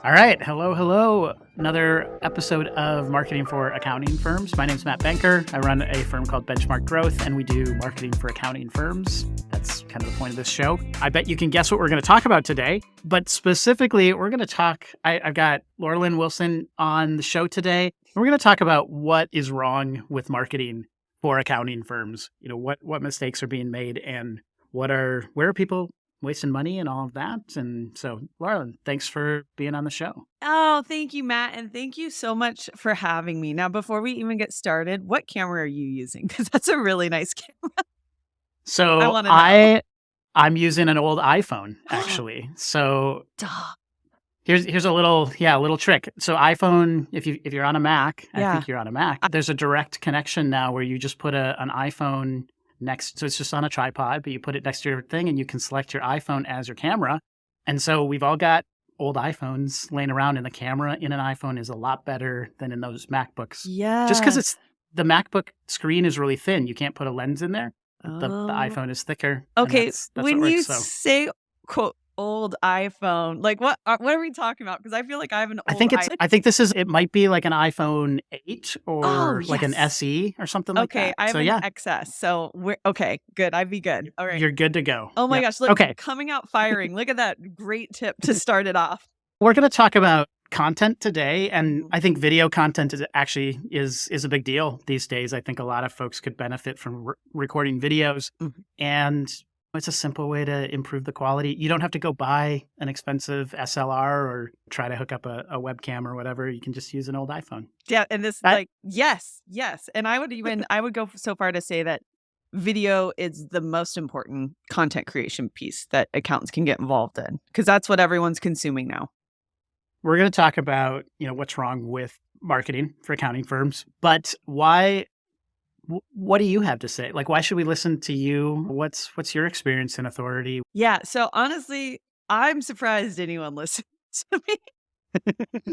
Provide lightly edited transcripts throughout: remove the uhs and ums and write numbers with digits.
All right. Hello, hello. Another episode of Marketing for Accounting Firms. My name is Matt Banker. I run a firm called Benchmark Growth, and we do marketing for accounting firms. That's kind of the point of this show. I bet you can guess what we're going to talk about today. But specifically, we're going to talk, I've got Laura Lynn Wilson on the show today. We're going to talk about what is wrong with marketing for accounting firms. You know, what mistakes are being made and where are people wasting money and all of that. And so, Laura, thanks for being on the show. Oh, thank you, Matt. And thank you so much for having me. Now, before we even get started, what camera are you using? Because that's a really nice camera. So I wanna know. I'm using an old iPhone, actually. So Duh. here's a little trick. So iPhone, if you're on a Mac, I Yeah. think you're on a Mac, there's a direct connection now where you just put an iPhone next, so it's just on a tripod, but you put it next to your thing and you can select your iPhone as your camera. And so we've all got old iPhones laying around, and the camera in an iPhone is a lot better than in those MacBooks. Yeah. Just because the MacBook screen is really thin, you can't put a lens in there. The Oh. iPhone is thicker. And Okay, that's when what you works. So say, quote, old iPhone, like what are we talking about? Because I feel like I have an I old think iPhone. it might be like an iPhone 8 Oh, or like an yes. SE or something like Okay, that. I have So an yeah, XS. So we're okay, good. I'd be good. All right. you're good to go. Oh my Yep. gosh, look, Okay. coming out firing. Look at that great tip to start it off. We're going to talk about content today, and Mhm. I think video content is a big deal these days. I think a lot of folks could benefit from recording videos, Mhm. and it's a simple way to improve the quality. You don't have to go buy an expensive SLR or try to hook up a webcam or whatever. You can just use an old iPhone. Yeah, and this That yes, and I would go so far to say that video is the most important content creation piece that accountants can get involved in, because that's what everyone's consuming now. we're going to talk about, what's wrong with marketing for accounting firms, but why? What do you have to say? Like, why should we listen to you? What's your experience and authority? Yeah, so honestly, I'm surprised anyone listens to me.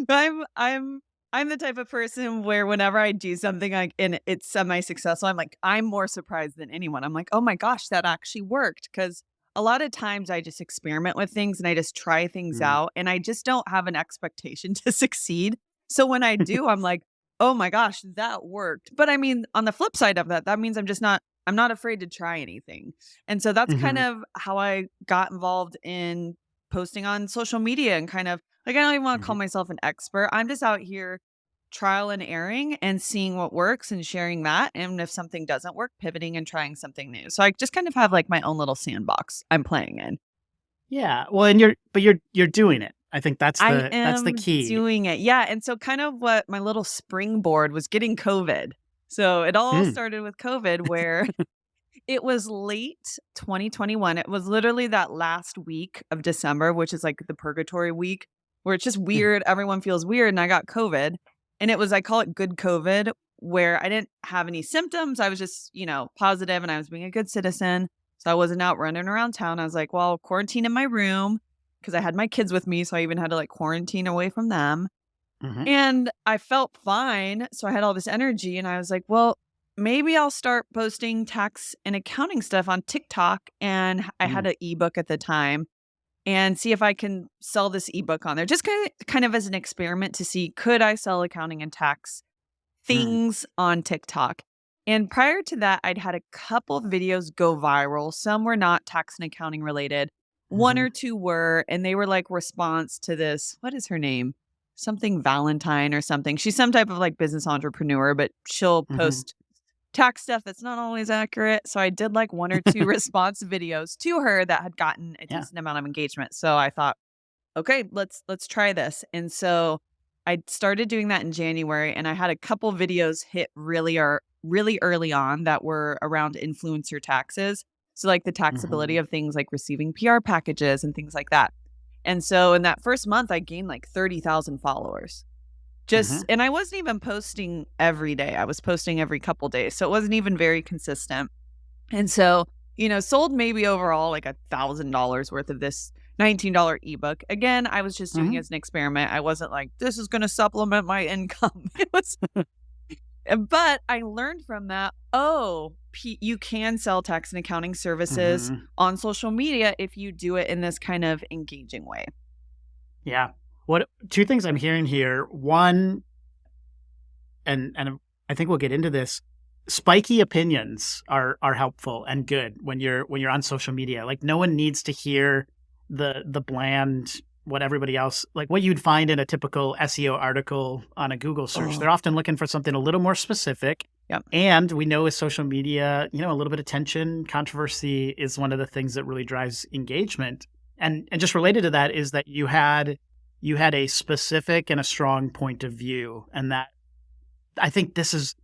I'm the type of person where whenever I do something like and it's semi-successful, I'm more surprised than anyone. I'm like, "Oh my gosh, that actually worked." Because a lot of times I just experiment with things and I just try things Mm. out and I just don't have an expectation to succeed. So when I do, I'm like, "Oh my gosh, that worked." But I mean, on the flip side of that, that means I'm not afraid to try anything. And so that's kind Mhm. of how I got involved in posting on social media and kind of like, I don't even wanna call Mhm. myself an expert. I'm just out here trial and erring and seeing what works and sharing that, and if something doesn't work, pivoting and trying something new. So I just kind of have, like, my own little sandbox I'm playing in. Yeah. Well, and you're doing it. I think I that's the am key. doing it. Yeah, and so kind of what my little springboard was getting COVID. So it all Mm. started with COVID where it was late 2021. It was literally that last week of December, which is like the purgatory week, where it's just Mhm. weird. Everyone feels weird, and I got COVID. And it was, I call it good COVID, where I didn't have any symptoms. I was just, positive and I was being a good citizen. So I wasn't out running around town. I was like, well, quarantine in my room because I had my kids with me. So I even had to like quarantine away from them. Mhm. And I felt fine, so I had all this energy, and I was like, "Well, maybe I'll start posting tax and accounting stuff on TikTok," and I had Mm. an ebook at the time, and see if I can sell this ebook on there, just kind of as an experiment to see, could I sell accounting and tax Mm. things on TikTok? And prior to that, I'd had a couple of videos go viral. Some were not tax and accounting related. One Mhm. or two were, and they were like response to this. What is her name? Something Valentine or something. She's some type of like business entrepreneur, but she'll Mhm. post tax stuff that's not always accurate. So I did like one or two response videos to her that had gotten a Yeah. decent amount of engagement. So I thought, okay, let's try this. And so I started doing that in January, and I had a couple videos hit really early on that were around influencer taxes. So like the taxability Mhm. of things like receiving PR packages and things like that. And so in that first month I gained like 30,000 followers. Just Mhm. and I wasn't even posting every day. I was posting every couple days. So it wasn't even very consistent. And so, sold maybe overall like $1,000 worth of this $19 ebook. Again, I was just doing it Mhm. as an experiment. I wasn't like, this is going to supplement my income. It was, but I learned from that. Oh, you can sell tax and accounting services Mhm. on social media if you do it in this kind of engaging way. Yeah. What two things I'm hearing here? One, and I think we'll get into this. Spiky opinions are helpful and good when you're on social media. Like no one needs to hear the bland what everybody else like what you'd find in a typical SEO article on a Google search. Oh. They're often looking for something a little more specific. Yep. And we know with social media, a little bit of tension, controversy is one of the things that really drives engagement. And just related to that is that you had a specific and a strong point of view. And that I think this is,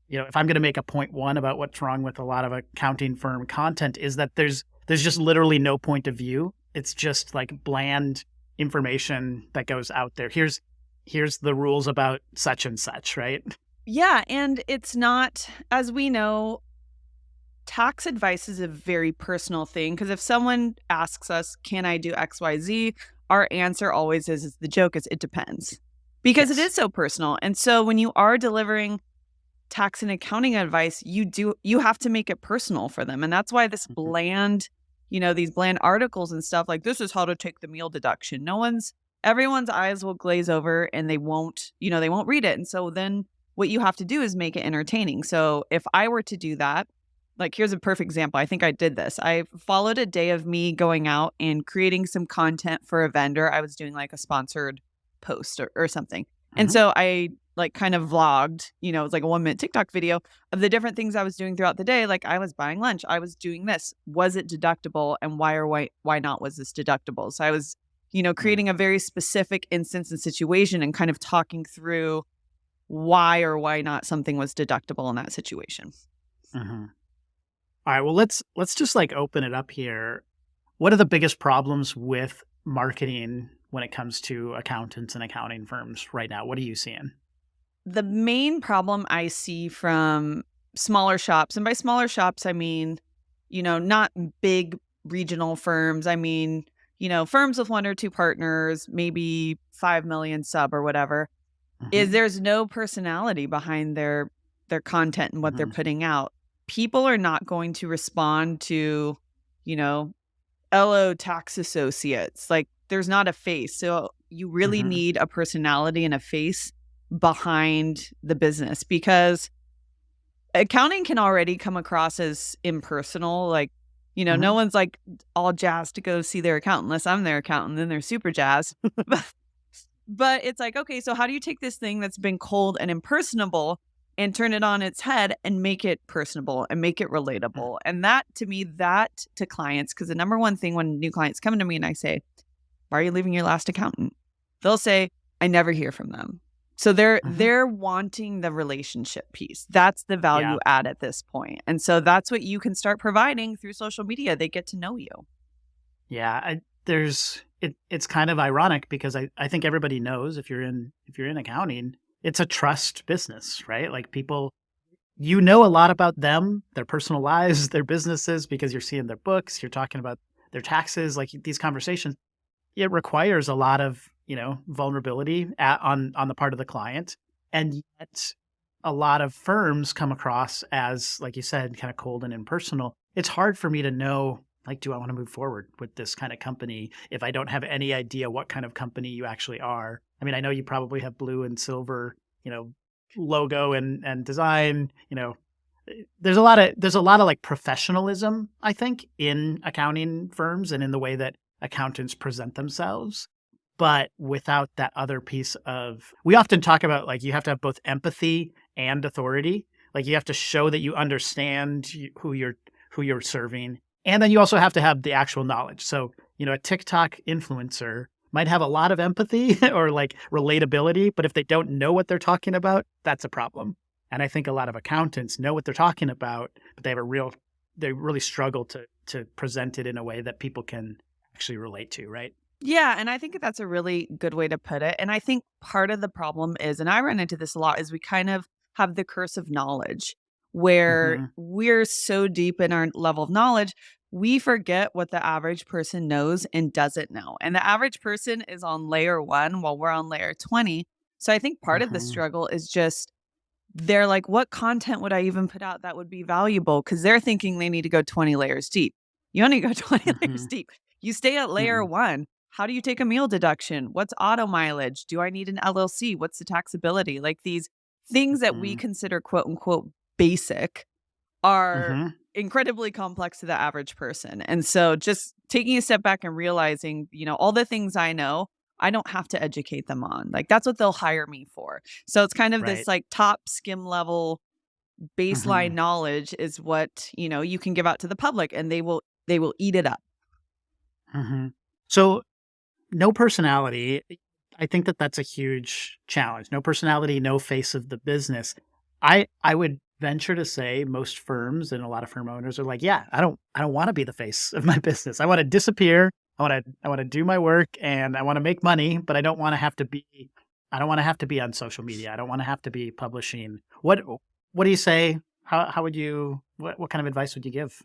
if I'm going to make a point one about what's wrong with a lot of accounting firm content is that there's just literally no point of view. It's just like bland information that goes out there. Here's the rules about such and such, right? Yeah, and it's not, as we know, tax advice is a very personal thing because if someone asks us, can I do XYZ? Our answer always is the joke is it depends because it Yes. is so personal. And so when you are delivering tax and accounting advice, you have to make it personal for them. And that's why this bland, these bland articles and stuff like this is how to take the meal deduction. Everyone's eyes will glaze over and they won't read it. And so then what you have to do is make it entertaining. So if I were to do that, like here's a perfect example. I think I did this. I followed a day of me going out and creating some content for a vendor. I was doing like a sponsored post or something. And so I like kind of vlogged, it was like a 1-minute TikTok video of the different things I was doing throughout the day. Like I was buying lunch, I was doing this. Was it deductible? And why not was this deductible? So I was, creating a very specific instance and situation and kind of talking through why or why not something was deductible in that situation. Mm-hmm. All right. Well, let's just like open it up here. What are the biggest problems with marketing when it comes to accountants and accounting firms right now? What are you seeing? The main problem I see from smaller shops, and by smaller shops, I mean, not big regional firms. I mean, firms with 1 or 2 partners, maybe 5 million sub or whatever, is there's no personality behind their content and what they're putting out. People are not going to respond to, LO tax associates. Like there's not a face. So you really need a personality and a face behind the business because accounting can already come across as impersonal. Like, no one's like all jazzed to go see their accountant unless I'm their accountant, then they're super jazzed. But it's like, okay, so how do you take this thing that's been cold and impersonable and turn it on its head and make it personable and make it relatable? And that to clients, because the number one thing when new clients come to me and I say, why are you leaving your last accountant? They'll say, I never hear from them. So they're wanting the relationship piece. That's the value add at this point. And so that's what you can start providing through social media. They get to know you. Yeah, it's kind of ironic because I think everybody knows if you're in accounting, it's a trust business, right? Like people, a lot about them, their personal lives, their businesses, because you're seeing their books, you're talking about their taxes, like these conversations. It requires a lot of vulnerability on the part of the client, and yet a lot of firms come across as, like you said, kind of cold and impersonal. It's hard for me to know, like, do I want to move forward with this kind of company if I don't have any idea what kind of company you actually are? I mean, I know you probably have blue and silver, logo and design. There's a lot of like professionalism, I think, in accounting firms and in the way that accountants present themselves. But without that other piece we often talk about like you have to have both empathy and authority. Like you have to show that you understand who you're serving. And then you also have to have the actual knowledge. So, a TikTok influencer might have a lot of empathy or like relatability, but if they don't know what they're talking about, that's a problem. And I think a lot of accountants know what they're talking about, but they really struggle to present it in a way that people can actually relate to, right? Yeah, and I think that's a really good way to put it. And I think part of the problem is, and I run into this a lot, is we kind of have the curse of knowledge where we're so deep in our level of knowledge, we forget what the average person knows and doesn't know. And the average person is on layer 1 while we're on layer 20. So I think part of the struggle is just they're like, what content would I even put out that would be valuable? Because they're thinking they need to go 20 layers deep. You only go 20 layers deep. You stay at layer 1. how do you take a meal deduction? What's auto mileage? Do I need an LLC? What's the taxability? Like these things that we Mm-hmm. consider quote unquote basic are Mm-hmm. incredibly complex to the average person. And so just taking a step back and realizing, all the things I know, I don't have to educate them on. Like that's what they'll hire me for. So it's kind of this Right. like top skim level Mm-hmm. baseline knowledge is what, you can give out to the public and they will eat it up. Mm-hmm. So no personality. I think that that's a huge challenge. No personality, no face of the business. I would venture to say most firms and a lot of firm owners are like, yeah, I don't want to be the face of my business. I want to disappear. I want to do my work and I want to make money, but I don't want to have to be on social media. I don't want to have to be publishing. What do you say? How would you what kind of advice would you give?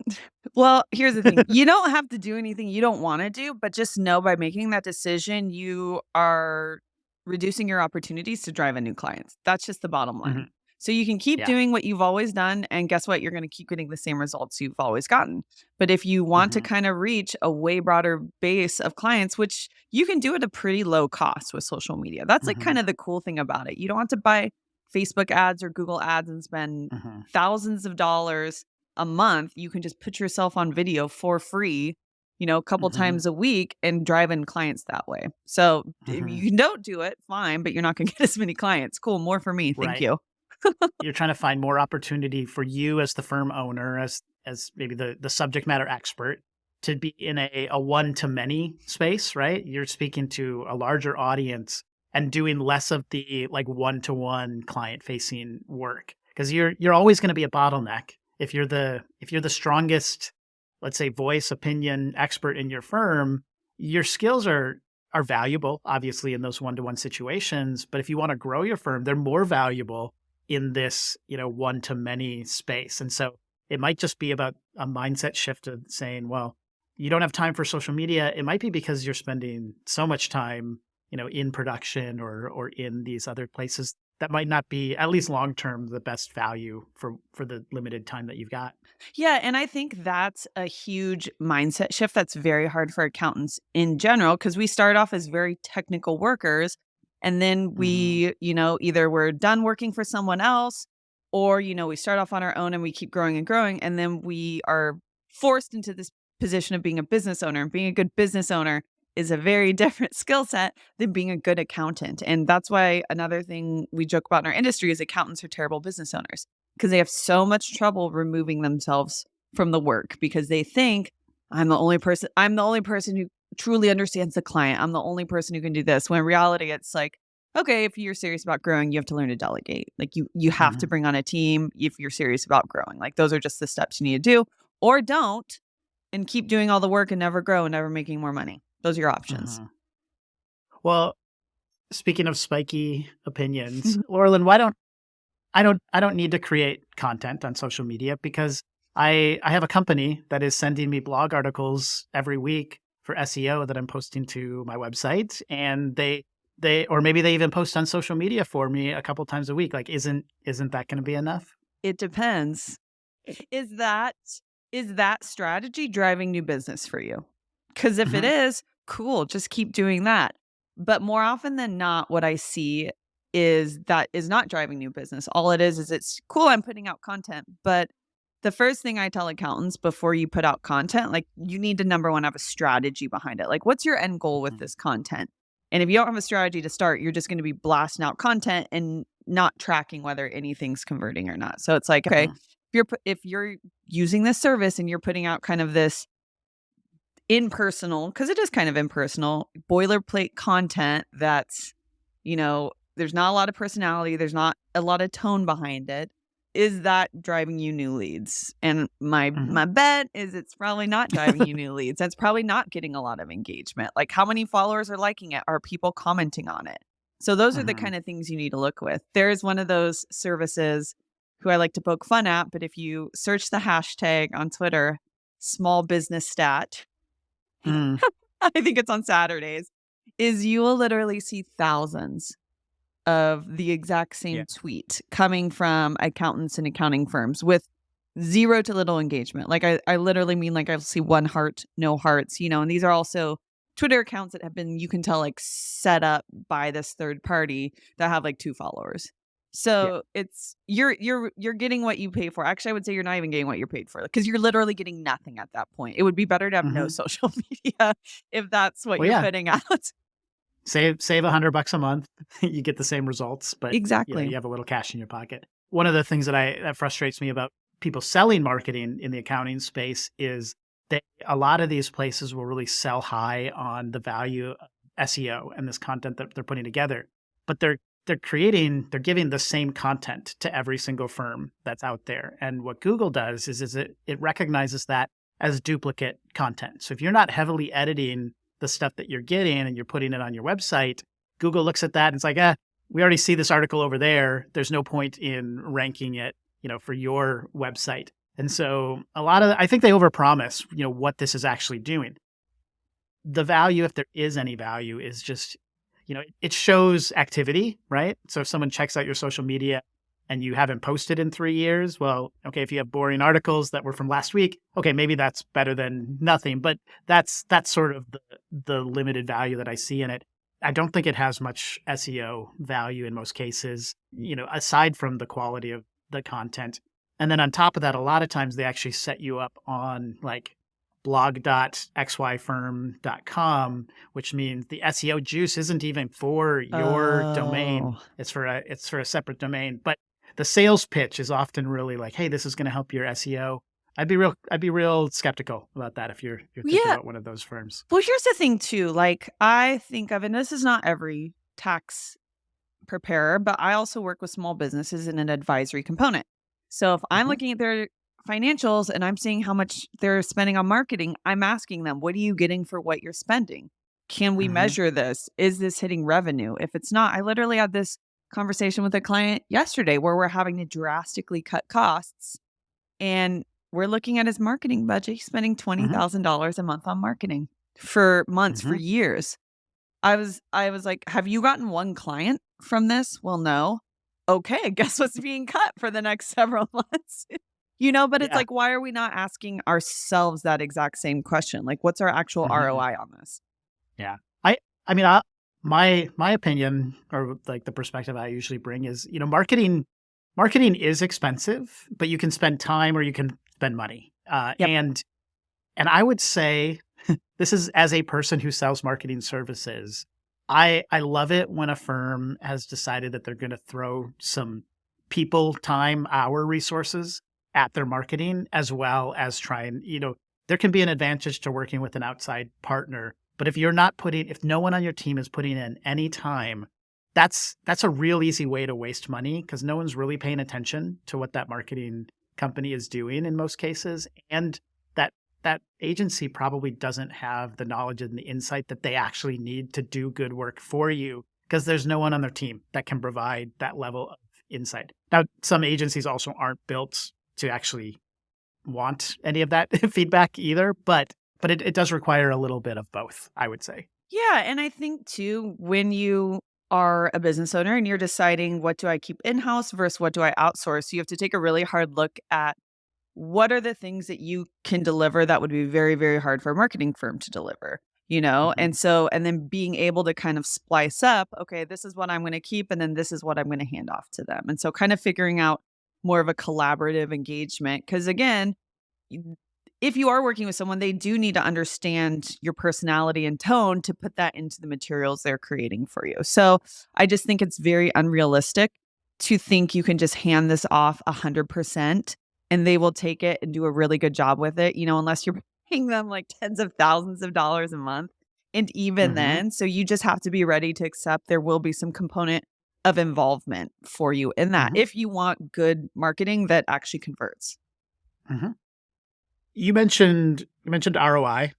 Well, here's the thing. You don't have to do anything you don't want to do, but just know by making that decision, you are reducing your opportunities to drive in new clients. That's just the bottom line. Mhm. So you can keep Yeah. doing what you've always done, and guess what? You're going to keep getting the same results you've always gotten. But if you want to Mhm. kind of reach a way broader base of clients, which you can do at a pretty low cost with social media, that's like Mhm. kind of the cool thing about it. You don't have to buy Facebook ads or Google ads and spend Mhm. thousands of dollars a month. You can just put yourself on video for free, a couple Mhm. times a week and drive in clients that way. So if Mhm. you don't do it, fine, but you're not going to get as many clients. Cool. More for me. Thank Right. you. You're trying to find more opportunity for you as the firm owner, as maybe the subject matter expert, to be in a one to many space, right? You're speaking to a larger audience and doing less of the like one to one client facing work because you're always going to be a bottleneck if you're the strongest, let's say, voice opinion expert in your firm. Your skills are valuable, obviously, in those one to one situations. But if you want to grow your firm, they're more valuable in this, one to many space. And so it might just be about a mindset shift of saying, well, you don't have time for social media. It might be because you're spending so much time, in production or in these other places that might not be, at least long term, the best value for the limited time that you've got. Yeah, and I think that's a huge mindset shift that's very hard for accountants in general because we start off as very technical workers and then Hmm. either we're done working for someone else or we start off on our own and we keep growing and growing and then we are forced into this position of being a business owner. And being a good business owner is a very different skill set than being a good accountant. And that's why another thing we joke about in our industry is accountants are terrible business owners because they have so much trouble removing themselves from the work because they think I'm the only person who truly understands the client. I'm the only person who can do this. When in reality it's like, okay, if you're serious about growing, you have to learn to delegate. Like you have to Hmm. bring on a team if you're serious about growing. Like those are just the steps you need to do or don't and keep doing all the work and never grow and never making more money. Those are your options. Hmm. Well, speaking of spiky opinions, Laurelyn, why don't I don't need to create content on social media because I have a company that is sending me blog articles every week for SEO that I'm posting to my website, and they or maybe they even post on social media for me a couple times a week. Like, isn't that going to be enough? It depends. Is that is that strategy driving new business for you? Because if it Hmm. is, cool, just keep doing that. But more often than not, what I see is that is not driving new business. All it is it's cool, I'm putting out content. But the first thing I tell accountants before you put out content, like you need to number one have a strategy behind it. Like, what's your end goal with this content? And if you don't have a strategy to start, you're just going to be blasting out content and not tracking whether anything's converting or not. So it's like, okay, Hmm. if you're using this service and you're putting out kind of this impersonal, because it is kind of impersonal, boilerplate content that's, there's not a lot of personality, there's not a lot of tone behind it. Is that driving you new leads? And my Hmm. my bet is it's probably not driving you new leads. It's probably not getting a lot of engagement. Like how many followers are liking it? Are people commenting on it? So those are the Hmm. kind of things you need to look with. There's one of those services who I like to poke fun at, but if you search the hashtag on Twitter, small business stat, Mm. I think it's on Saturdays, is you will literally see thousands of the exact Yeah. same tweet coming from accountants and accounting firms with zero to little engagement. Like I literally mean like I'll see one heart, no hearts, and these are also Twitter accounts that have been, you can tell, like set up by this third party that have like 2 followers. Yeah. So it's you're getting what you pay for. Actually, I would say you're not even getting what you're paid for because you're literally getting nothing at that point. It would be better to have no Hmm. social media if that's what Well, you're yeah. putting out. Save $100 a month, you get the same results, but Exactly. you have a little cash in your pocket. One of the things that frustrates me about people selling marketing in the accounting space is that a lot of these places will really sell high on the value of SEO and this content that they're putting together, but they're giving the same content to every single firm that's out there. And what Google does is it recognizes that as duplicate content. So if you're not heavily editing the stuff that you're getting and you're putting it on your website, Google looks at that and it's like, we already see this article over there. There's no point in ranking it, for your website. And so I think they overpromise, what this is actually doing. The value, if there is any value, is just, it shows activity, right? So if someone checks out your social media and you haven't posted in 3 years, well, okay, if you have boring articles that were from last week, okay, maybe that's better than nothing. But that's sort of the limited value that I see in it. I don't think it has much SEO value in most cases, aside from the quality of the content. And then on top of that, a lot of times they actually set you up on like blog.xyfirm.com, which means the SEO juice isn't even for your domain. Oh. It's for a separate domain. But the sales pitch is often really like, hey, this is going to help your SEO. I'd be real skeptical about that if you're thinking Yeah. about one of those firms. Well, here's the thing too. Like I think of, and this is not every tax preparer, but I also work with small businesses in an advisory component. So if I'm Mhm. looking at their financials and I'm seeing how much they're spending on marketing, I'm asking them, what are you getting for what you're spending? Can we Mhm. measure this? Is this hitting revenue? If it's not, I literally had this conversation with a client yesterday where we're having to drastically cut costs and we're looking at his marketing budget. He's spending Mhm. $20,000 a month on marketing for months, for Mhm. years. I was like, "Have you gotten one client from this?" "Well, no." "Okay, guess what's being cut for the next several months?" But it's Yeah. like, why are we not asking ourselves that exact same question? Like, what's our actual Mhm. ROI on this? Yeah. I mean, my opinion, or like the perspective I usually bring is, marketing is expensive, but you can spend time or you can spend money. Yep. And I would say this is as a person who sells marketing services. I love it when a firm has decided that they're going to throw some people, time, hour resources at their marketing, as well as there can be an advantage to working with an outside partner. But if no one on your team is putting in any time, that's a real easy way to waste money because no one's really paying attention to what that marketing company is doing in most cases. And that agency probably doesn't have the knowledge and the insight that they actually need to do good work for you because there's no one on their team that can provide that level of insight. Now, some agencies also aren't built to actually want any of that feedback either, but it does require a little bit of both, I would say. Yeah, and I think too, when you are a business owner and you're deciding what do I keep in-house versus what do I outsource, you have to take a really hard look at what are the things that you can deliver that would be very, very hard for a marketing firm to deliver, Mhm. And then being able to kind of splice up, okay, this is what I'm going to keep, and then this is what I'm going to hand off to them. And so kind of figuring out more of a collaborative engagement. Because again, y- if you are working with someone, they do need to understand your personality and tone to put that into the materials they're creating for you. So I just think it's very unrealistic to think you can just hand this off 100% and they will take it and do a really good job with it, unless you're paying them like tens of thousands of dollars a month. And even Mhm. then, so you just have to be ready to accept there will be some component of involvement for you in that Mhm. if you want good marketing that actually converts. Mhm. You mentioned ROI.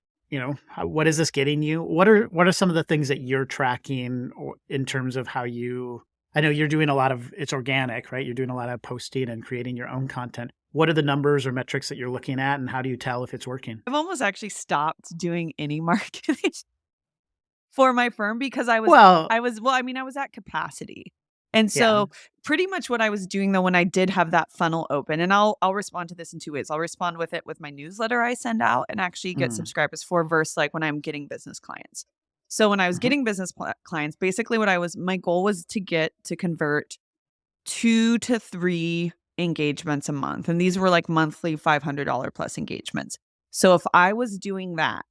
What is this getting you? What are some of the things that you're tracking in terms of how you? I know you're doing a lot of it's organic, right? You're doing a lot of posting and creating your own content. What are the numbers or metrics that you're looking at, and how do you tell if it's working? I've almost actually stopped doing any marketing for my firm because I was Well, I was well, I mean, I was at capacity. And Yeah. so pretty much what I was doing though when I did have that funnel open, and I'll respond to this in two ways. I'll respond with it with my newsletter I send out and actually get Mm. subscribers for versus like when I'm getting business clients. So when I was Mhm. getting business clients, basically what my goal was to get to convert 2 to 3 engagements a month, and these were like monthly $500 plus engagements. So if I was doing that,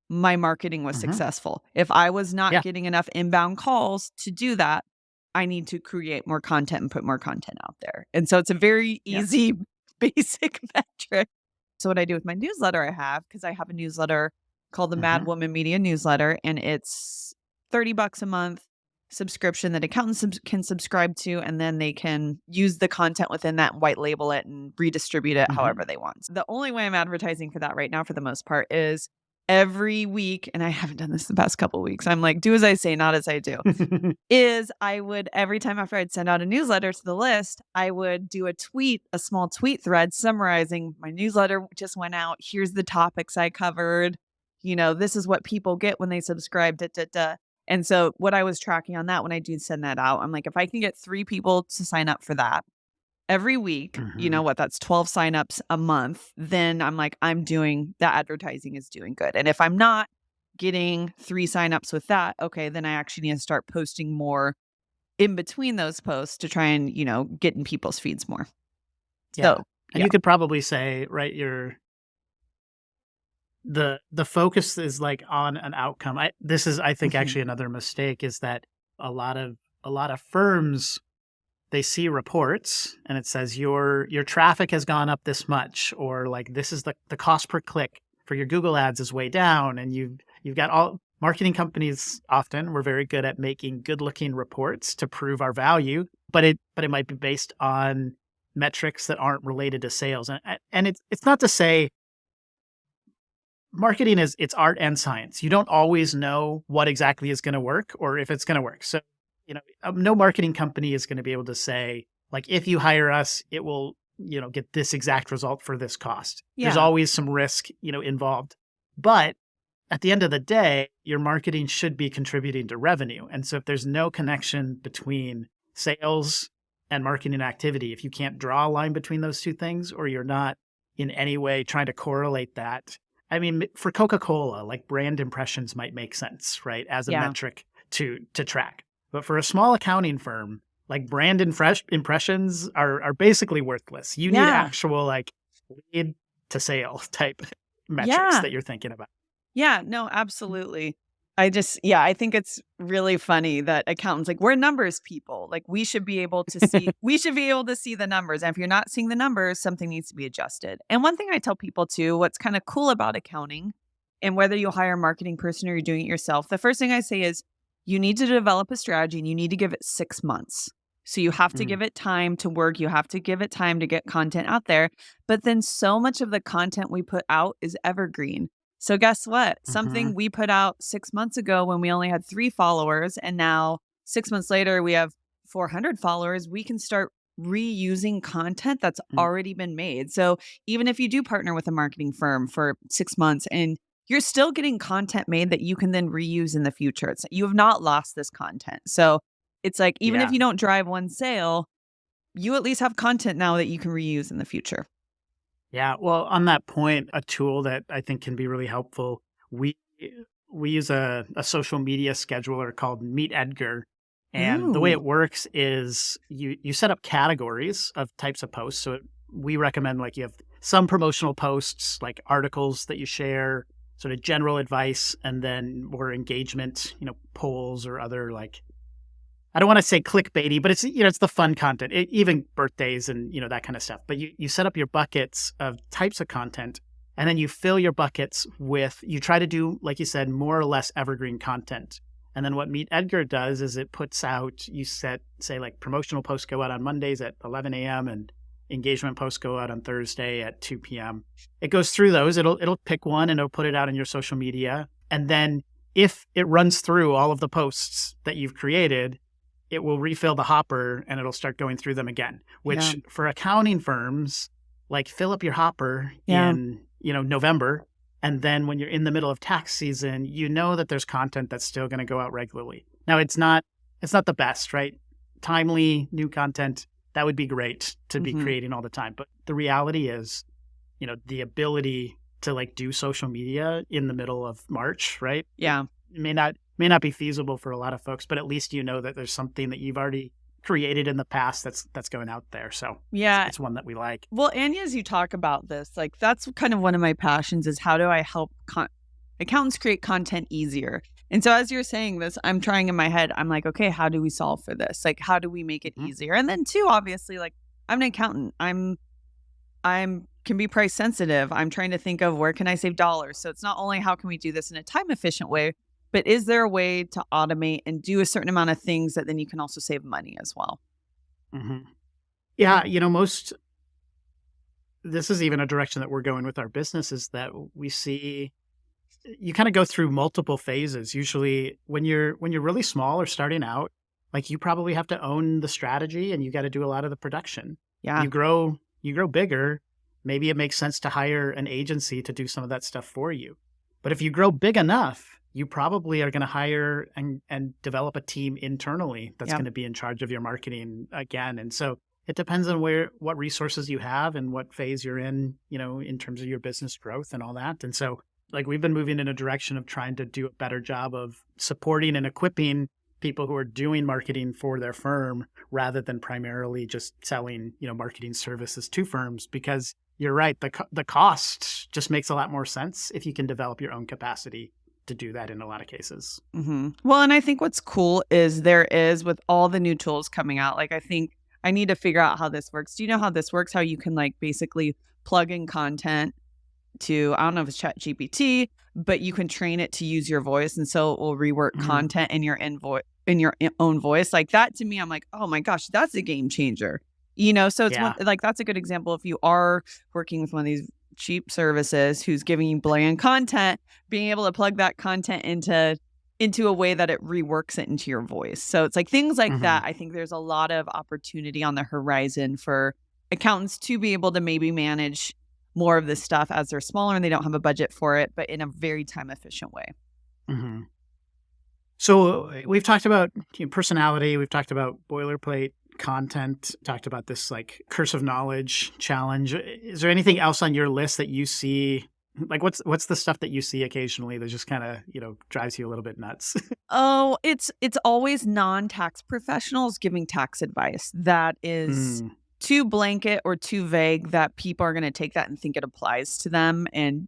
my marketing was Mhm. successful. If I was not Yeah. getting enough inbound calls to do that, I need to create more content and put more content out there. And so it's a very Yeah. easy basic metric. So what I do with my newsletter because I have a newsletter called the Mad Mhm. Woman Media Newsletter, and it's $30 a month subscription that accountants can subscribe to, and then they can use the content within that, white label it, and redistribute it however Mhm. they want. The only way I'm advertising for that right now, for the most part, is every week, and I haven't done this the past couple of weeks. I'm like, do as I say, not as I do. Is I would every time after I'd send out a newsletter to the list, I would do a small tweet thread summarizing my newsletter just went out. Here's the topics I covered. This is what people get when they subscribe. Da, da, da. And so what I was tracking on that when I do send that out, I'm like, if I can get 3 people to sign up for that every week, Mhm. that's 12 signups a month, then I'm like, that advertising is doing good. And if I'm not getting 3 signups with that, okay, then I actually need to start posting more in between those posts to try and, get in people's feeds more. Yeah. So, And yeah. you could probably say, right, the focus is like on an outcome. This is, I think, Mhm. actually another mistake is that a lot of firms, they see reports and it says your traffic has gone up this much, or like this is the cost per click for your Google ads is way down, and you've got all marketing companies often we're very good at making good looking reports to prove our value, but it might be based on metrics that aren't related to sales. And it's not to say marketing is it's art and science. You don't always know what exactly is going to work or if it's going to work. So, no marketing company is going to be able to say, like, if you hire us, it will, get this exact result for this cost. There's Yeah. always some risk, involved. But at the end of the day, your marketing should be contributing to revenue. And so if there's no connection between sales and marketing activity, if you can't draw a line between those two things, or you're not in any way trying to correlate that, I mean, for Coca-Cola, like brand impressions might make sense, right, as a Yeah. metric to track. But for a small accounting firm, like brand impressions are basically worthless. You need Yeah. actual like lead to sale type metrics Yeah. that you're thinking about. Yeah, no, absolutely. I think it's really funny that accountants, like, we're numbers people. Like, we should be able to see the numbers. And if you're not seeing the numbers, something needs to be adjusted. And one thing I tell people too, what's kind of cool about accounting, and whether you hire a marketing person or you're doing it yourself, the first thing I say is you need to develop a strategy and you need to give it 6 months. So you have to Mm. give it time to work. You have to give it time to get content out there. But then so much of the content we put out is evergreen. So guess what? Mhm. Something we put out 6 months ago when we only had 3 followers, and now 6 months later we have 400 followers, we can start reusing content that's Mm. already been made. So even if you do partner with a marketing firm for 6 months and you're still getting content made that you can then reuse in the future. You have not lost this content. So it's like even if Yeah. you don't drive one sale, you at least have content now that you can reuse in the future. Yeah. Well, on that point, a tool that I think can be really helpful, we we use a social media scheduler called Meet Edgar. And the way Ooh. it works is you set up categories of types of posts. So we recommend like you have some promotional posts, like articles that you share, sort of general advice, and then more engagement, polls or other like I don't want to say clickbaity, but it's it's the fun content, even birthdays and that kind of stuff. But you set up your buckets of types of content, and then you fill your buckets with you try to do like you said more or less evergreen content. And then what Meet Edgar does is it puts out you say like promotional posts go out on Mondays at 11 a.m. and engagement posts go out on Thursday at 2 p.m. It goes through those. It'll pick one and it'll put it out in your social media, and then if it runs through all of the posts that you've created, it will refill the hopper and it'll start going through them again, Yeah. which for accounting firms, like fill up your hopper Yeah. in, November. And then when you're in the middle of tax season, that there's content that's still going to go out regularly. Now it's not the best, right? timely new content, that would be great to be Mhm. creating all the time. But the reality is, the ability to like do social media in the middle of March, right? Yeah. It may not be feasible for a lot of folks, but at least you know that there's something that you've already created in the past that's going out there. So Yeah. it's one that we like. Well, and as you talk about this, like that's kind of one of my passions is how do I help accountants create content easier? And so as you're saying this, I'm trying in my head, I'm like, okay, how do we solve for this? Like, how do we make it Mhm. easier? And then two, obviously, like I'm an accountant. I'm can be price sensitive. I'm trying to think of where can I save dollars. So it's not only how can we do this in a time efficient way, but is there a way to automate and do a certain amount of things that then you can also save money as well? Mhm. Yeah, this is even a direction that we're going with our business is that we see you kind of go through multiple phases. Usually when you're really small or starting out, like you probably have to own the strategy and you got to do a lot of the production. Yeah. You grow bigger, maybe it makes sense to hire an agency to do some of that stuff for you. But if you grow big enough, you probably are going to hire and develop a team internally that's Yeah. going to be in charge of your marketing again. And so it depends on what resources you have and what phase you're in terms of your business growth and all that. And so like we've been moving in a direction of trying to do a better job of supporting and equipping people who are doing marketing for their firm rather than primarily just selling, marketing services to firms because you're right, the cost just makes a lot more sense if you can develop your own capacity to do that in a lot of cases. Well, and I think what's cool is there is with all the new tools coming out, like I think I need to figure out how this works. Do you know how this works? How you can like basically plug in content to, I don't know if it's Chat GPT, but you can train it to use your voice. And so it will rework Mhm. content in your own voice. Like that to me, I'm like, oh my gosh, that's a game changer. So it's Yeah. like that's a good example. If you are working with one of these cheap services who's giving you bland content, being able to plug that content into a way that it reworks it into your voice. So it's like things like Mhm. that. I think there's a lot of opportunity on the horizon for accountants to be able to maybe manage more of this stuff as they're smaller and they don't have a budget for it, but in a very time efficient way. Mhm. So we've talked about personality, we've talked about boilerplate content, talked about this like curse of knowledge challenge. Is there anything else on your list that you see? Like what's the stuff that you see occasionally that just kind of, drives you a little bit nuts? Oh, it's always non-tax professionals giving tax advice that is Mm, too blanket or too vague that people are going to take that and think it applies to them and,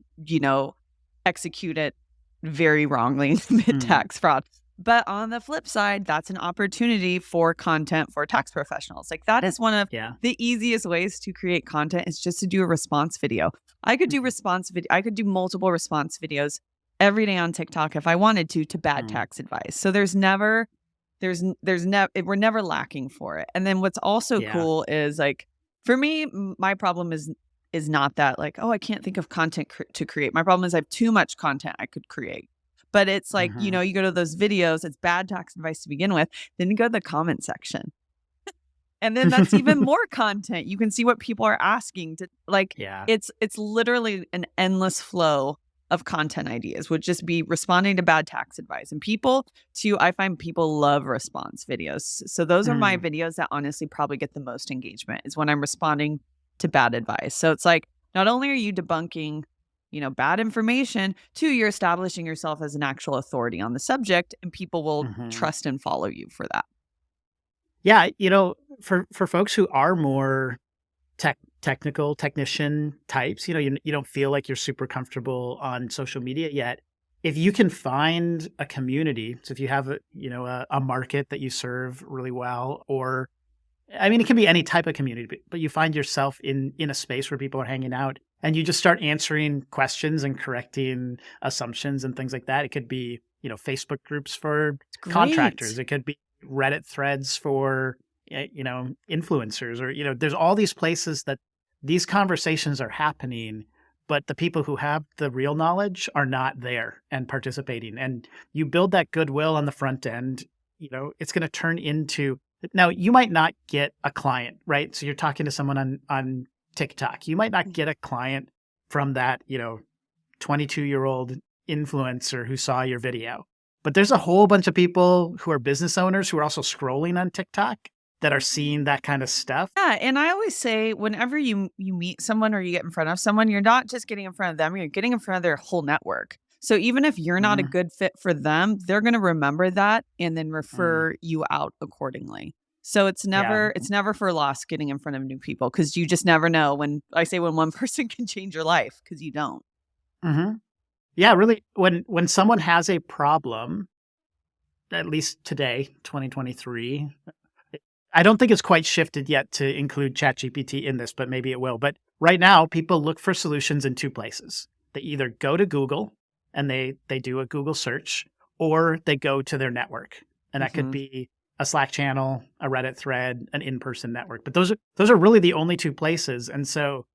execute it very wrongly and commit mm, tax fraud. But on the flip side, that's an opportunity for content for tax professionals. Like that is one of yeah. the easiest ways to create content is just to do a response video. I could do Mhm. response video. I could do multiple response videos every day on TikTok if I wanted to bad Mm, tax advice. So there's never we're never lacking for it. And then what's also yeah. cool is like for me, my problem is not that like, oh, I can't think of content to create. My problem is I have too much content I could create. But it's like, Mhm. you go to those videos, it's bad tax advice to begin with, then you go to the comment section. And then that's even more content. You can see what people are asking to like Yeah. it's literally an endless flow of content ideas would just be responding to bad tax advice. And people too, I find people love response videos. So those are my Mm, videos that honestly probably get the most engagement is when I'm responding to bad advice. So it's like not only are you debunking, bad information, two, you're establishing yourself as an actual authority on the subject and people will mhm. trust and follow you for that. Yeah, for folks who are more technical technician types, you don't feel like you're super comfortable on social media yet. If you can find a community, so if you have a market that you serve really well, or I mean, it can be any type of community, but you find yourself in a space where people are hanging out and you just start answering questions and correcting assumptions and things like that. It could be, Facebook groups for It's contractors. great. It could be Reddit threads for, influencers or, there's all these places that these conversations are happening, but the people who have the real knowledge are not there and participating. And you build that goodwill on the front end, it's going to turn into now, you might not get a client, right? So you're talking to someone on TikTok. You might not get a client from that, 22-year-old influencer who saw your video. But there's a whole bunch of people who are business owners who are also scrolling on TikTok that are seeing that kind of stuff. Yeah, and I always say whenever you meet someone or you get in front of someone, you're not just getting in front of them, you're getting in front of their whole network. So even if you're not a Mhm. good fit for them, they're going to remember that and then Mm. refer you out accordingly. So Yeah. it's never for loss getting in front of new people because you just never know when I say when one person can change your life because you don't. Mhm. Yeah, really, when someone has a problem, at least today, 2023, I don't think it's quite shifted yet to include ChatGPT in this, but maybe it will. But right now, people look for solutions in two places. They either go to Google and they do a Google search, or they go to their network. And that could Hmm. be a Slack channel, a Reddit thread, an in-person network. But those are really the only two places. And so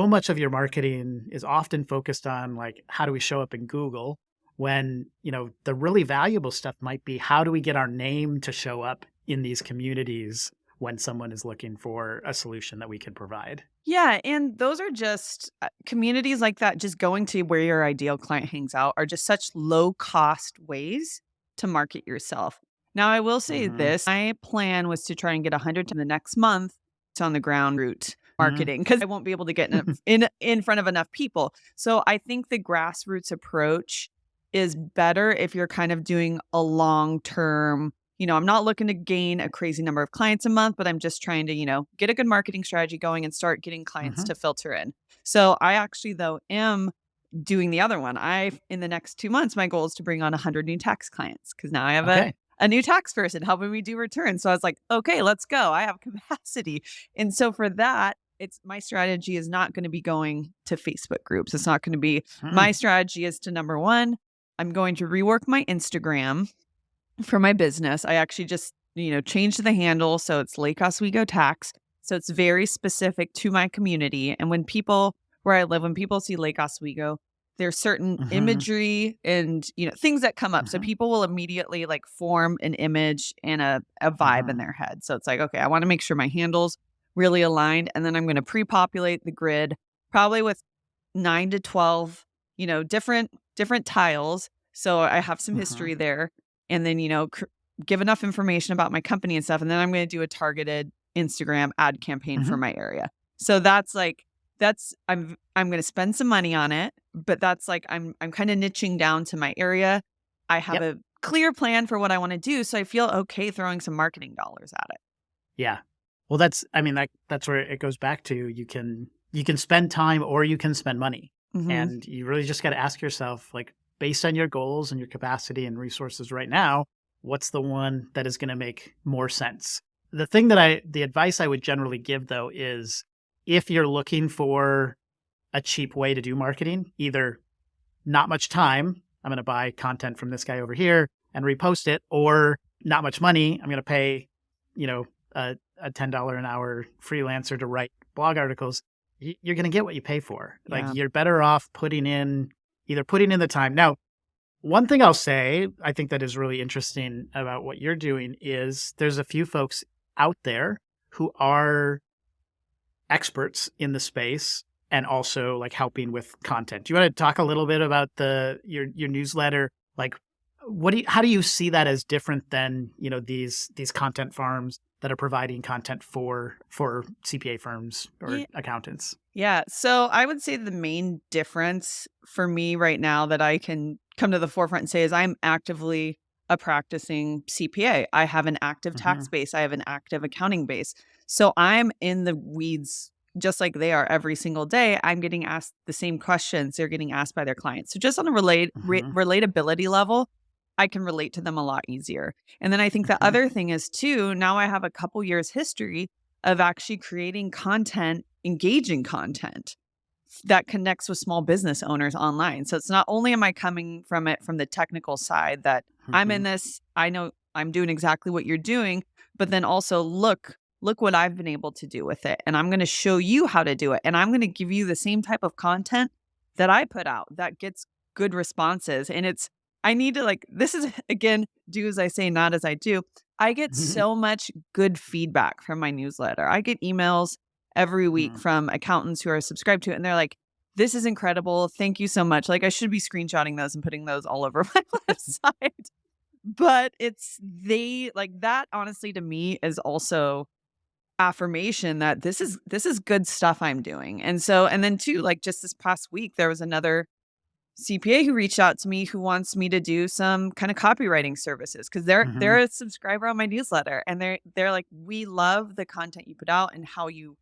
much of your marketing is often focused on like how do we show up in Google when, the really valuable stuff might be how do we get our name to show up in these communities when someone is looking for a solution that we could provide. Yeah, and those are just communities like that, just going to where your ideal client hangs out are just such low cost ways to market yourself. Now, I will say Mhm. this, my plan was to try and get 100 to the next month to on the ground route Mhm. marketing because I won't be able to get in front of enough people. So I think the grassroots approach is better if you're kind of doing a long term. I'm not looking to gain a crazy number of clients a month, but I'm just trying to, get a good marketing strategy going and start getting clients Mhm. to filter in. So I actually, though, am doing the other one. In the next 2 months, my goal is to bring on 100 new tax clients because now I have Okay. a new tax person helping me do returns. So I was like, okay, let's go. I have capacity. And so for that, it's my strategy is not going to be going to Facebook groups. It's not going to be my Mm. strategy is to number one, I'm going to rework my Instagram for my business. I actually just, changed the handle so it's Lake Oswego Tax. So it's very specific to my community. And when people where I live, when people see Lake Oswego, there's certain Mhm. imagery and things that come up. So Mhm. people will immediately like form an image and a vibe in Mhm. their head. So it's like, okay, I want to make sure my handle's really aligned. And then I'm going to pre-populate the grid probably with 9 to 12, different tiles. So I have some Mhm. history there and then, give enough information about my company and stuff. And then I'm going to do a targeted Instagram ad campaign for Mhm. my area. So I'm going to spend some money on it, but that's like, I'm kind of niching down to my area. I have Yep. a clear plan for what I want to do. So I feel okay throwing some marketing dollars at it. Yeah. Well, that's where it goes back to you can spend time or you can spend money. Hmm. And you really just got to ask yourself like based on your goals and your capacity and resources right now, what's the one that is going to make more sense? The advice I would generally give though is if you're looking for a cheap way to do marketing, either not much time, I'm going to buy content from this guy over here and repost it, or not much money, I'm going to pay, you know, a $10 an hour freelancer to write blog articles. You're going to get what you pay for. Like Yeah. you're better off either putting in the time. Now, one thing I'll say, I think that is really interesting about what you're doing is there's a few folks out there who are experts in the space and also like helping with content. Do you want to talk a little bit about your newsletter? Like how do you see that as different than, these content farms that are providing content for CPA firms or Yeah. accountants? Yeah. So I would say the main difference for me right now that I can come to the forefront and say is I'm actively a practicing CPA. I have an active tax Mhm. base, I have an active accounting base. So I'm in the weeds just like they are every single day. I'm getting asked the same questions they're getting asked by their clients. So just on a Mhm. relatability level, I can relate to them a lot easier. And then I think the Mhm. other thing is too, now I have a couple years history of actually creating content, engaging content that connects with small business owners online. So it's not only am I coming from it from the technical side that I'm in Mhm. this, I know I'm doing exactly what you're doing, but then also look what I've been able to do with it. And I'm going to show you how to do it. And I'm going to give you the same type of content that I put out that gets good responses. And I need to like, this is again, do as I say, not as I do. I get Mhm. so much good feedback from my newsletter. I get emails every week Mhm. from accountants who are subscribed to it, and they're like, "This is incredible. Thank you so much." Like, I should be screenshotting those and putting those all over my website. But it's they like that honestly to me is also affirmation that this is good stuff I'm doing. And then too, like just this past week, there was another CPA who reached out to me who wants me to do some kind of copywriting services because they're Hmm. a subscriber on my newsletter and they're like, we love the content you put out and how you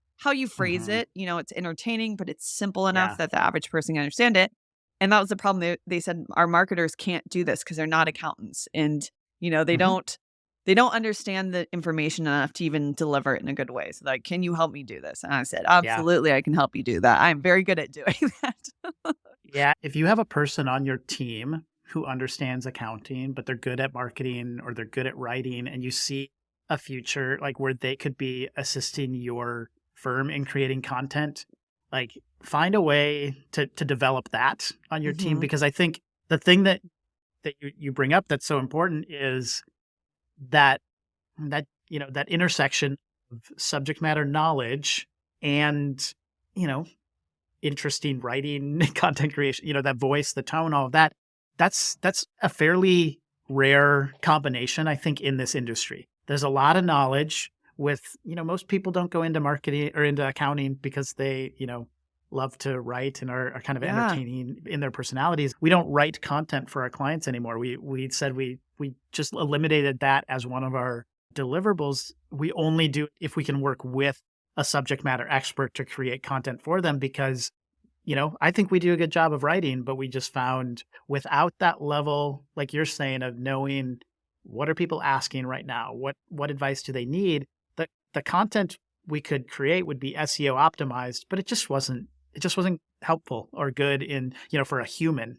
phrase Hmm. it. You know, it's entertaining, but it's simple enough Yeah. that the average person can understand it. And that was the problem. They said our marketers can't do this because they're not accountants and they Hmm. don't understand the information enough to even deliver it in a good way. So like, can you help me do this? And I said, Yeah. absolutely, I can help you do that. I'm very good at doing that. Yeah. If you have a person on your team who understands accounting, but they're good at marketing or they're good at writing, and you see a future like where they could be assisting your firm in creating content, like find a way to develop that on your team. Mhm. Because I think the thing that you bring up that's so important is that that intersection of subject matter knowledge and you know interesting writing, content creation, that voice, the tone, all of that. That's a fairly rare combination, I think, in this industry. There's a lot of knowledge with, most people don't go into marketing or into accounting because they, love to write and are kind of Yeah. entertaining in their personalities. We don't write content for our clients anymore. We said we just eliminated that as one of our deliverables. We only do it if we can work with a subject matter expert to create content for them because I think we do a good job of writing, but we just found without that level, like you're saying, of knowing what are people asking right now, what advice do they need, the content we could create would be SEO optimized, but it just wasn't helpful or good in, for a human.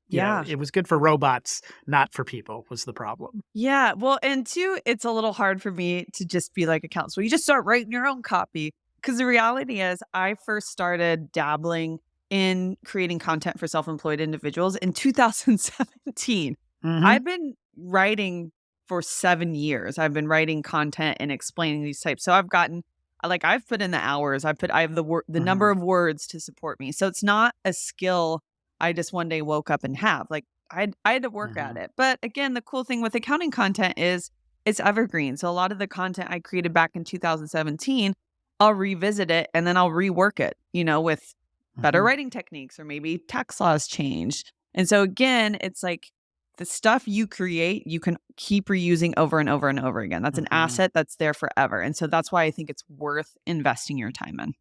Yeah. It was good for robots, not for people was the problem. Yeah. Well, and two, it's a little hard for me to just be like accounts. Well, you just start writing your own copy. Because the reality is, I first started dabbling in creating content for self employed individuals in 2017. Mhm. I've been writing for 7 years. I've been writing content and explaining these types. So I've put in the hours. I have the number Mhm. of words to support me. So it's not a skill I just one day woke up and have. Like I had to work at Mhm. it. But again, the cool thing with accounting content is it's evergreen. So a lot of the content I created back in 2017, I'll revisit it and then I'll rework it, with better Mhm. writing techniques or maybe tax laws changed. And so again, it's like the stuff you create, you can keep reusing over and over and over again. That's an Mhm. asset that's there forever. And so that's why I think it's worth investing your time in.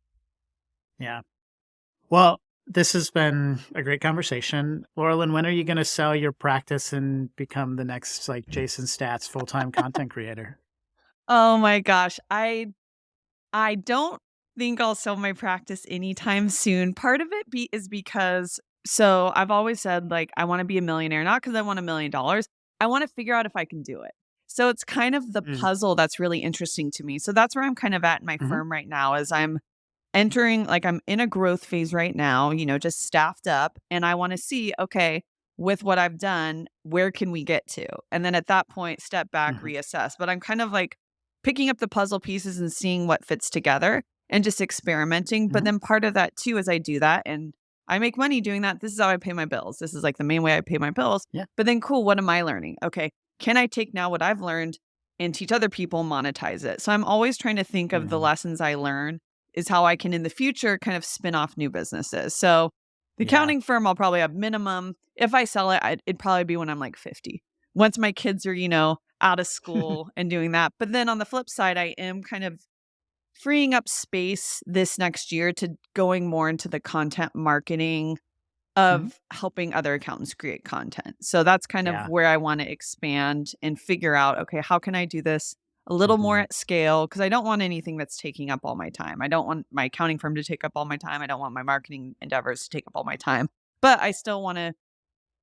Yeah. Well, this has been a great conversation. Laurelyn, when are you going to sell your practice and become the next like Jason Stats full-time content creator? Oh my gosh. I don't think I'll sell my practice anytime soon. Part of it is because so I've always said like I want to be a millionaire, not because I want $1 million. I want to figure out if I can do it. So it's kind of the Mm. puzzle that's really interesting to me. So that's where I'm kind of at in my Mhm. firm right now is I'm in a growth phase right now, just staffed up and I want to see, okay, with what I've done, where can we get to? And then at that point, step back, Mhm. reassess. But I'm kind of like picking up the puzzle pieces and seeing what fits together and just experimenting. But Mhm. then part of that too, as I do that and I make money doing that, this is how I pay my bills. This is like the main way I pay my bills. Yeah. But then cool, what am I learning? Okay, can I take now what I've learned and teach other people, monetize it? So I'm always trying to think of the Mhm. lessons I learn is how I can in the future kind of spin off new businesses. So the Yeah. accounting firm, I'll probably have minimum. If I sell it, it'd probably be when I'm like 50. Once my kids are, out of school and doing that. But then on the flip side, I am kind of freeing up space this next year to going more into the content marketing Mhm. of helping other accountants create content. So that's kind of Yeah. where I want to expand and figure out, okay, how can I do this a little more Mhm. at scale? Because I don't want anything that's taking up all my time. I don't want my accounting firm to take up all my time. I don't want my marketing endeavors to take up all my time. But I still want to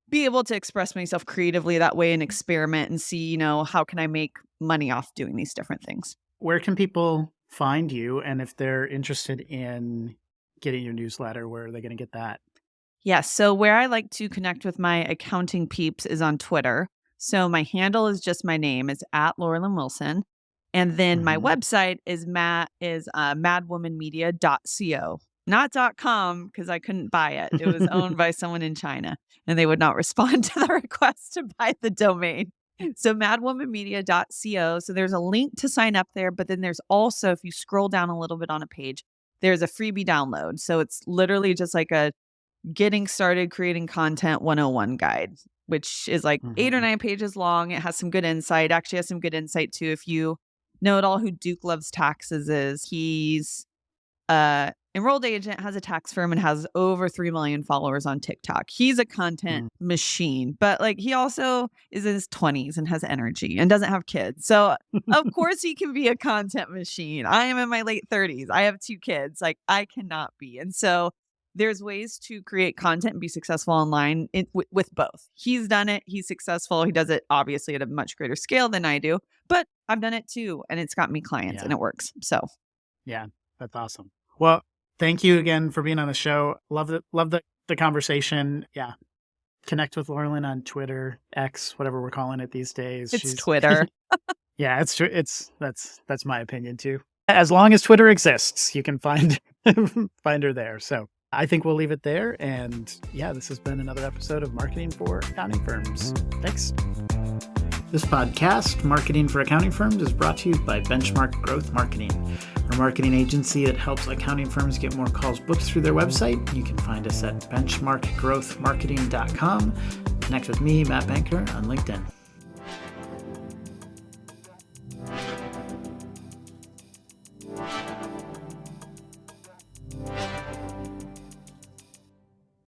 be able to express myself creatively that way and experiment and see, how can I make money off doing these different things? Where can people find you? And if they're interested in getting your newsletter, where are they going to get that? Yes. So where I like to connect with my accounting peeps is on Twitter. So my handle is just my name. It's at Laurelyn Wilson. And then my Mhm. website is madwomanmedia.co. Not .com because I couldn't buy it. It was owned by someone in China and they would not respond to the request to buy the domain. So madwomanmedia.co. So there's a link to sign up there, but then there's also, if you scroll down a little bit on a page, there's a freebie download. So it's literally just like a getting started creating content 101 guide, which is like 8 or 9 pages long. It has some good insight. Actually has some good insight too. If you know at all who Duke Loves Taxes is, he's enrolled agent, has a tax firm, and has over 3 million followers on TikTok. He's a content machine, but like he also is in his 20s and has energy and doesn't have kids. So of course he can be a content machine. I am in my late 30s. I have 2 kids. Like I cannot be. And so there's ways to create content and be successful online with both. He's done it. He's successful. He does it obviously at a much greater scale than I do, but I've done it too. And it's got me clients and it works. So yeah, that's awesome. Well, thank you again for being on the show. Love the conversation. Yeah. Connect with Laurelyn on Twitter, X, whatever we're calling it these days. It's Twitter. Yeah, it's true. That's my opinion too. As long as Twitter exists, you can find her there. So I think we'll leave it there. And yeah, this has been another episode of Marketing for Accounting Firms. Thanks. This podcast, Marketing for Accounting Firms, is brought to you by Benchmark Growth Marketing, a marketing agency that helps accounting firms get more calls booked through their website. You can find us at benchmarkgrowthmarketing.com. Connect with me, Matt Banker, on LinkedIn.